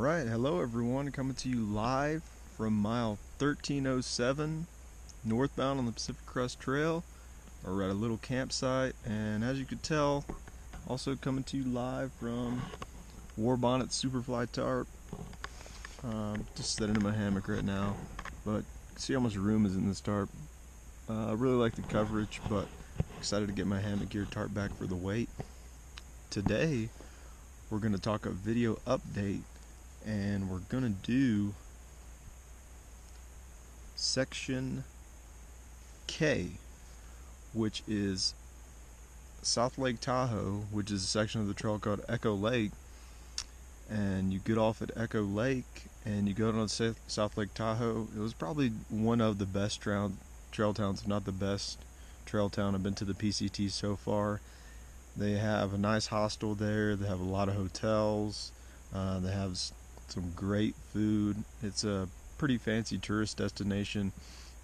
Alright, hello everyone, coming to you live from mile 1307 northbound on the Pacific Crest Trail. We're at a little campsite, and as you could tell, also coming to you live from War Bonnet Superfly Tarp. Just sitting in my hammock right now, but see how much room is in this tarp. I really like the coverage, but excited to get my hammock gear tarp back for the weight. Today we're going to talk a video update, and we're going to do section K, which is South Lake Tahoe, which is a section of the trail called Echo Lake. And you get off at Echo Lake and you go down to South Lake Tahoe. It was probably one of the best trail towns, if not the best trail town. I've been to the PCT so far. They have a nice hostel there. They have a lot of hotels. They have some great food. It's a pretty fancy tourist destination,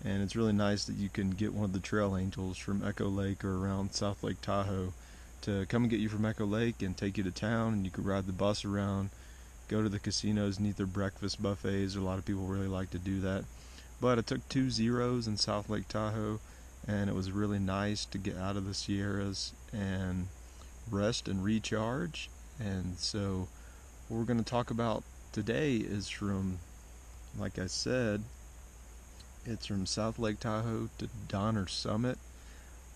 and it's really nice that you can get one of the trail angels from Echo Lake or around South Lake Tahoe to come and get you from Echo Lake and take you to town, and you can ride the bus around, go to the casinos and eat their breakfast buffets. A lot of people really like to do that. But I took 2 zeros in South Lake Tahoe, and it was really nice to get out of the Sierras and rest and recharge. And so what we're going to talk about today is from, like I said, it's from South Lake Tahoe to Donner Summit.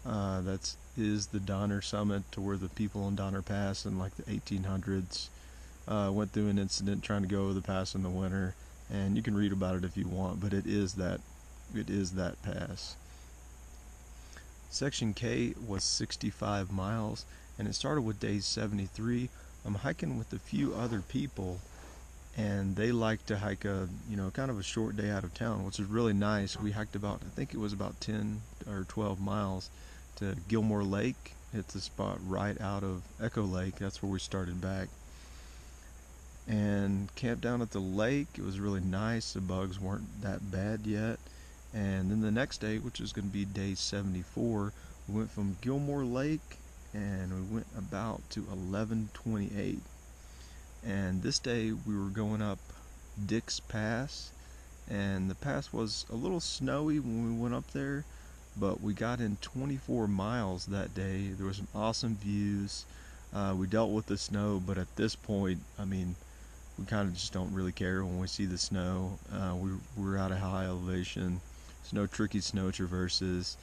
That is the Donner Summit, to where the people in Donner Pass in like the 1800s went through an incident trying to go over the pass in the winter. And you can read about it if you want, but it is that pass. Section K was 65 miles, and it started with day 73. I'm hiking with a few other people, and they like to hike a kind of a short day out of town, which is really nice. We hiked about, I think it was about 10 or 12 miles to Gilmore Lake. It's a spot right out of Echo Lake. That's where we started back, and camped down at the lake. It was really nice. The bugs weren't that bad yet. And then the next day, which is going to be day 74, we went from Gilmore Lake and we went about to 1128. And this day we were going up Dick's Pass, and the pass was a little snowy when we went up there, but we got in 24 miles that day. There were some awesome views. We dealt with the snow, but at this point, I mean, we kind of just don't really care when we see the snow. We're out of high elevation. There's no tricky snow traverses.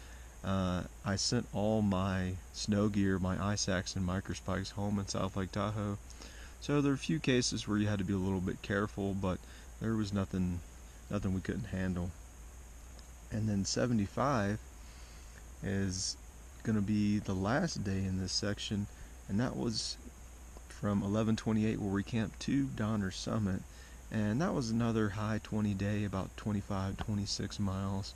I sent all my snow gear, my ice axe and microspikes, home in South Lake Tahoe. So there are a few cases where you had to be a little bit careful, but there was nothing we couldn't handle. And then 75 is going to be the last day in this section, and that was from 1128, where we camped to Donner Summit, and that was another high 20 day, about 25-26 miles.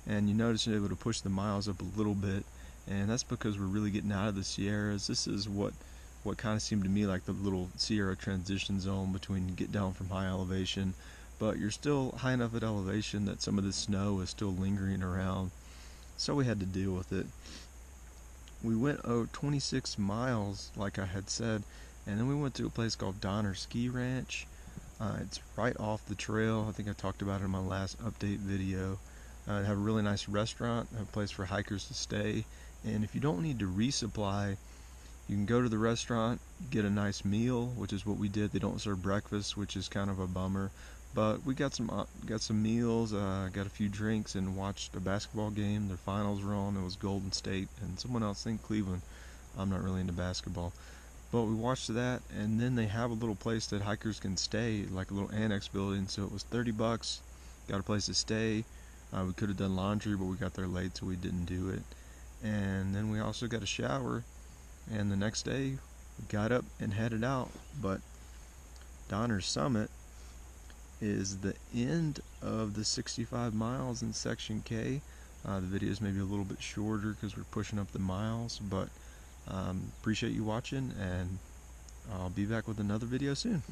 And you notice you're able to push the miles up a little bit, and that's because we're really getting out of the Sierras. This is what kind of seemed to me like the little Sierra transition zone between get down from high elevation, but you're still high enough at elevation that some of the snow is still lingering around, so we had to deal with it. We went 26 miles, like I had said, and then we went to a place called Donner Ski Ranch. It's right off the trail. I think I talked about it in my last update video. They have a really nice restaurant, a place for hikers to stay, and if you don't need to resupply, you can go to the restaurant, get a nice meal, which is what we did. They don't serve breakfast, which is kind of a bummer, but we got some meals, got a few drinks, and watched a basketball game. Their finals were on. It was Golden State and someone else, I think Cleveland. I'm not really into basketball, but we watched that. And then they have a little place that hikers can stay, like a little annex building, so it was $30. Got a place to stay. We could have done laundry, but we got there late, so we didn't do it. And then we also got a shower, and the next day we got up and headed out. But Donner Summit is the end of the 65 miles in section K. The video is maybe a little bit shorter because we're pushing up the miles, but appreciate you watching, and I'll be back with another video soon.